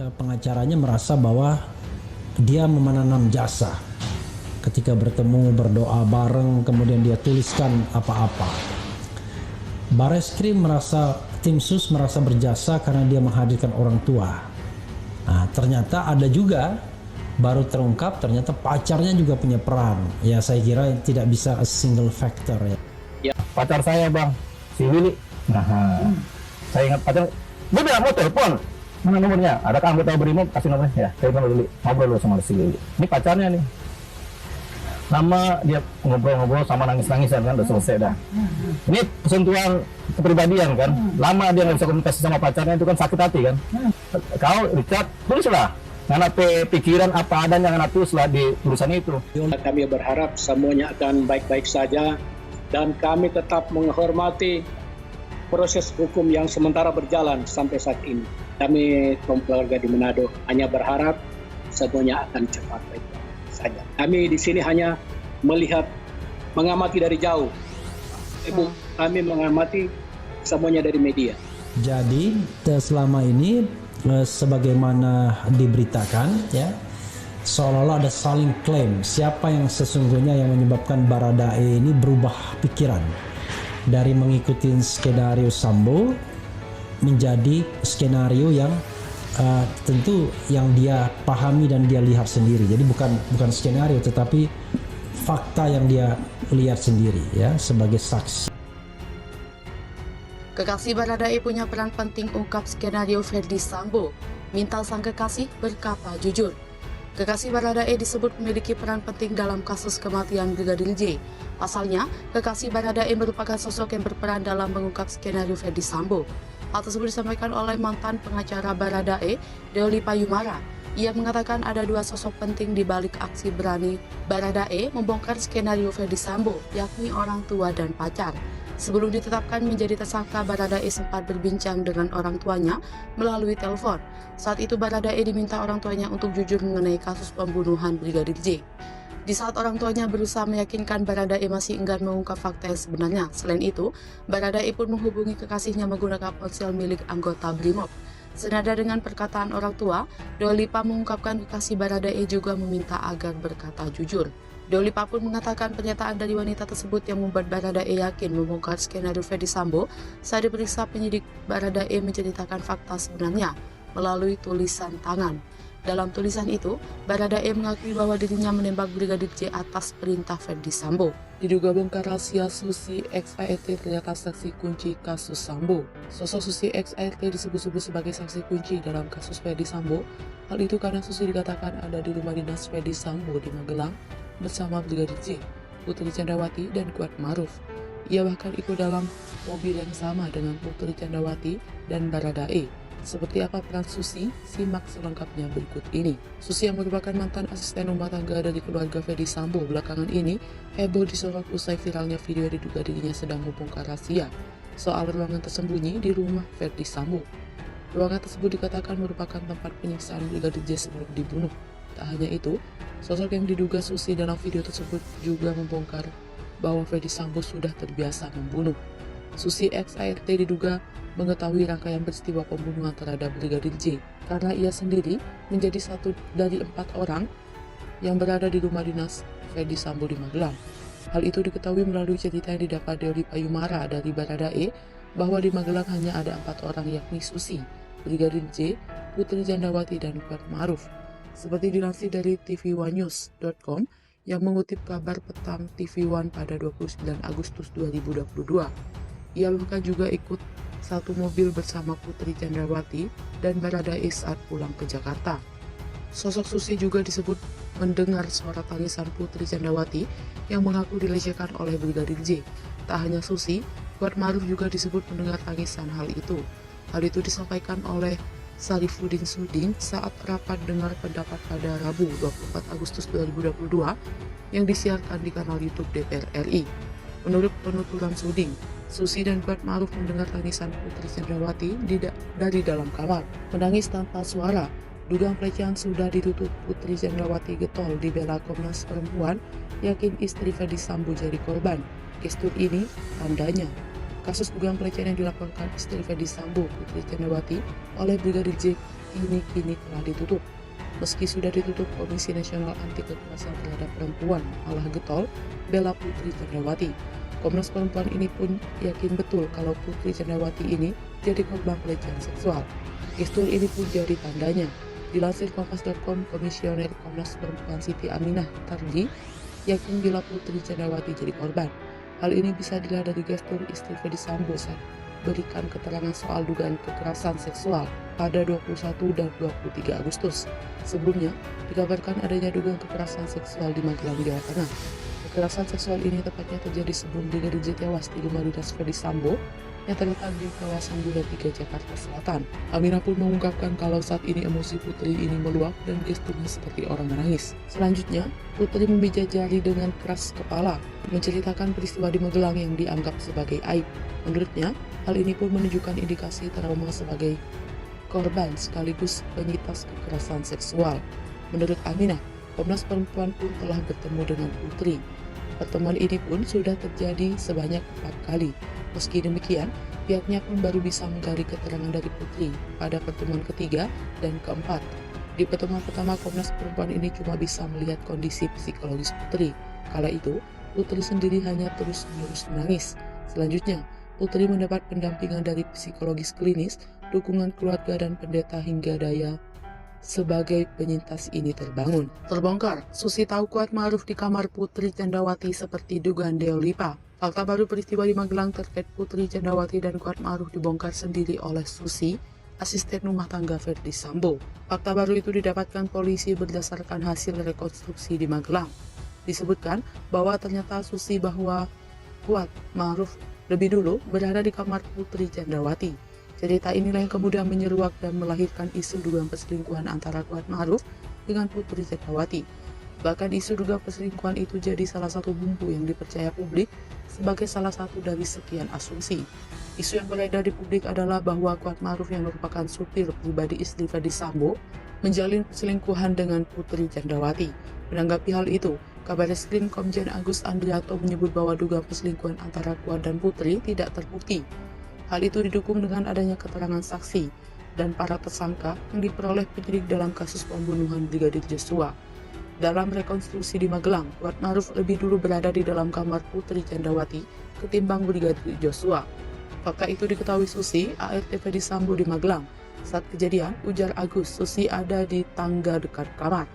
Pengacaranya merasa bahwa dia menanam jasa ketika bertemu, berdoa bareng, kemudian dia tuliskan apa-apa. Bareskrim merasa, tim sus merasa berjasa karena dia menghadirkan orang tua. Nah, ternyata ada juga, baru terungkap, ternyata pacarnya juga punya peran. Ya, saya kira tidak bisa a single factor ya. Ya, pacar saya bang, si Willy. Nah, saya ingat pacar, dia bilang mau telepon. Mana nomornya? Adakah anggota BRIMOB? Kasih nomornya. Ya, telepon dulu. Ngobrol dulu sama si Willy. Ini pacarnya nih. Lama dia ngobrol-ngobrol sama nangis-nangisan kan, udah selesai dah. Ini sentuhan kepribadian kan. Lama dia nggak bisa komunikasi sama pacarnya, itu kan sakit hati kan. Kau Richard, tulislah. Karena pikiran apa adanya yang tulislah di tulisan itu. Kami berharap semuanya akan baik-baik saja dan kami tetap menghormati proses hukum yang sementara berjalan sampai saat ini. Kami keluarga di Manado hanya berharap semuanya akan cepat baik saja. Kami di sini hanya melihat, mengamati dari jauh. Ibu, kami mengamati semuanya dari media. Jadi selama ini sebagaimana diberitakan ya, seolah-olah ada saling klaim siapa yang sesungguhnya yang menyebabkan Baradae ini berubah pikiran dari mengikuti skenario Sambo menjadi skenario yang tentu yang dia pahami dan dia lihat sendiri. Jadi bukan skenario tetapi fakta yang dia lihat sendiri ya sebagai saksi. Kekasih Baradae punya peran penting ungkap skenario Ferdi Sambo, minta sang kekasih berkata jujur. Kekasih Baradae disebut memiliki peran penting dalam kasus kematian Brigadir J. Pasalnya, kekasih Baradae merupakan sosok yang berperan dalam mengungkap skenario Ferdi Sambo. Hal tersebut disampaikan oleh mantan pengacara Baradae, Deoli Payumara. Ia mengatakan ada dua sosok penting di balik aksi berani Baradae membongkar skenario Ferdi Sambo, yakni orang tua dan pacar. Sebelum ditetapkan menjadi tersangka, Baradae sempat berbincang dengan orang tuanya melalui telepon. Saat itu Baradae diminta orang tuanya untuk jujur mengenai kasus pembunuhan Brigadir J. Di saat orang tuanya berusaha meyakinkan, Baradae masih enggan mengungkap fakta yang sebenarnya. Selain itu, Baradae pun menghubungi kekasihnya menggunakan ponsel milik anggota BRIMOB. Senada dengan perkataan orang tua, Dolipa mengungkapkan kekasih Baradae juga meminta agar berkata jujur. Dolipa pun mengatakan pernyataan dari wanita tersebut yang membuat Baradae yakin membongkar skenario Ferdi Sambo. Saat diperiksa penyidik, Baradae menceritakan fakta sebenarnya melalui tulisan tangan. Dalam tulisan itu, Baradae mengakui bahwa dirinya menembak Brigadir J atas perintah Ferdi Sambo. Diduga bongkar rahasia Susi XART ternyata saksi kunci kasus Sambo. Sosok Susi XART disebut-sebut sebagai saksi kunci dalam kasus Ferdi Sambo. Hal itu karena Susi dikatakan ada di rumah dinas Ferdi Sambo di Magelang bersama Brigadir J, Putri Candrawati, dan Kuat Maruf. Ia bahkan ikut dalam mobil yang sama dengan Putri Candrawati dan Baradae. Seperti apa peran Susi? Simak selengkapnya berikut ini. Susi yang merupakan mantan asisten rumah tangga dari keluarga Ferdi Sambo belakangan ini heboh disorot usai viralnya video yang diduga dirinya sedang membongkar rahasia soal ruangan tersembunyi di rumah Ferdi Sambo. Ruangan tersebut dikatakan merupakan tempat penyiksaan Brigadir J sebelum dibunuh. Tak hanya itu, sosok yang diduga Susi dalam video tersebut juga membongkar bahwa Ferdi Sambo sudah terbiasa membunuh. Susi XART diduga mengetahui rangkaian peristiwa pembunuhan terhadap Brigadir J karena ia sendiri menjadi satu dari 4 orang yang berada di rumah dinas Ferdi Sambo di Magelang. Hal itu diketahui melalui cerita yang didapat Deoli Payumara dari Baradae bahwa di Magelang hanya ada 4 orang yakni Susi, Brigadir J, Putri Candrawati, dan Kuat Maruf. Seperti dilansir dari tv1news.com yang mengutip kabar petang TV One pada 29 Agustus 2022. Ia bahkan juga ikut satu mobil bersama Putri Candrawati dan Baradae saat pulang ke Jakarta. Sosok Susi juga disebut mendengar suara tangisan Putri Candrawati yang mengaku dilecehkan oleh Brigadir J. Tak hanya Susi, Kuat Maruf juga disebut mendengar tangisan hal itu. Hal itu disampaikan oleh Sarifuddin Suding saat rapat dengar pendapat pada Rabu 24 Agustus 2022 yang disiarkan di kanal YouTube DPR RI. Menurut penuturan Suding, Susi dan Kuat Maruf mendengar tangisan Putri Candrawati dari dalam kamar. Menangis tanpa suara, dugaan pelecehan sudah ditutup. Putri Candrawati getol dibela Komnas Perempuan, yakin istri Ferdi Sambo jadi korban. Gestur ini tandanya Kasus dugaan pelecehan yang dilaporkan istri Ferdi Sambo, Putri Candrawati, oleh Brigadir J kini telah ditutup. Meski sudah ditutup, Komisi Nasional Anti Kekerasan Terhadap Perempuan malah getol bela Putri Candrawati. Komnas Perempuan ini pun yakin betul kalau Putri Candrawati ini jadi korban pelecehan seksual. Gestur ini pun jadi tandanya. Dilansir Kompas.com, Komisioner Komnas Perempuan Siti Aminah Tardi yakin bila Putri Candrawati jadi korban. Hal ini bisa dilihat dari gestur istri Ferdi Sambo saat berikan keterangan soal dugaan kekerasan seksual pada 21 dan 23 Agustus. Sebelumnya, dikabarkan adanya dugaan kekerasan seksual di Magelang, Jawa Tengah. Kekerasan seksual ini tepatnya terjadi sebelum Brigadir J tewas di rumah dinas Ferdi Sambo yang terletak di kawasan Duren 3, Jakarta Selatan. Aminah pun mengungkapkan kalau saat ini emosi Putri ini meluap dan gesturnya seperti orang menangis. Selanjutnya, Putri memijat jari dengan keras kepala, menceritakan peristiwa di Magelang yang dianggap sebagai aib. Menurutnya, hal ini pun menunjukkan indikasi trauma sebagai korban sekaligus penyintas kekerasan seksual. Menurut Aminah, Komnas Perempuan pun telah bertemu dengan Putri. Pertemuan ini pun sudah terjadi sebanyak 4 kali. Meski demikian, pihaknya pun baru bisa menggali keterangan dari Putri pada pertemuan ketiga dan keempat. Di pertemuan pertama, Komnas Perempuan ini cuma bisa melihat kondisi psikologis Putri. Kala itu, Putri sendiri hanya terus-menerus menangis. Selanjutnya, Putri mendapat pendampingan dari psikologis klinis, dukungan keluarga dan pendeta hingga daya sebagai penyintas ini terbangun. Terbongkar, Susi tahu Kuat Ma'ruf di kamar Putri Candrawati seperti dugaan Deo Lipa. Fakta baru peristiwa di Magelang terkait Putri Candrawati dan Kuat Ma'ruf dibongkar sendiri oleh Susi, asisten rumah tangga Ferdi Sambo. Fakta baru itu didapatkan polisi berdasarkan hasil rekonstruksi di Magelang. Disebutkan bahwa ternyata Susi bahwa Kuat Ma'ruf lebih dulu berada di kamar Putri Candrawati. Cerita inilah yang kemudian menyeruak dan melahirkan isu dugaan perselingkuhan antara Kuat Ma'ruf dengan Putri Candrawati. Bahkan isu dugaan perselingkuhan itu jadi salah satu bumbu yang dipercaya publik sebagai salah satu dari sekian asumsi. Isu yang beredar di publik adalah bahwa Kuat Ma'ruf yang merupakan supir pribadi istri Ferdi Sambo menjalin perselingkuhan dengan Putri Candrawati. Menanggapi hal itu, Kabareskrim Komjen Agus Andrianto menyebut bahwa dugaan perselingkuhan antara Kuat dan Putri tidak terbukti. Hal itu didukung dengan adanya keterangan saksi dan para tersangka yang diperoleh penyidik dalam kasus pembunuhan Brigadir Joshua. Dalam rekonstruksi di Magelang, Kuat Ma'ruf lebih dulu berada di dalam kamar Putri Candrawati ketimbang Brigadir Joshua. Fakta itu diketahui Susi, ART Ferdi Sambo di Magelang. Saat kejadian, ujar Agus, Susi ada di tangga dekat kamar.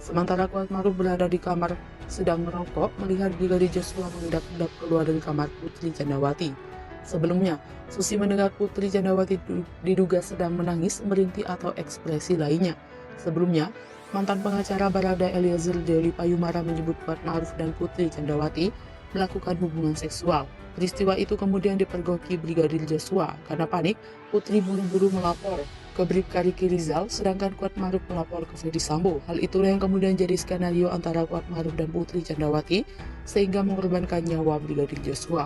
Sementara Kuat Ma'ruf berada di kamar sedang merokok melihat Brigadir Joshua mengendap-endap keluar dari kamar Putri Candrawati. Sebelumnya, Susi mendengar Putri Candrawati diduga sedang menangis, merintih atau ekspresi lainnya. Sebelumnya, mantan pengacara Barada Eliezer Deli Payumara menyebut Kuat Ma'ruf dan Putri Candrawati melakukan hubungan seksual. Peristiwa itu kemudian dipergoki Brigadir Joshua. Karena panik, Putri buru-buru melapor ke Bribka Riki Rizal, sedangkan Kuat Ma'ruf melapor ke Ferdi Sambo. Hal itulah yang kemudian jadi skenario antara Kuat Ma'ruf dan Putri Candrawati, sehingga mengorbankan nyawa Brigadir Joshua.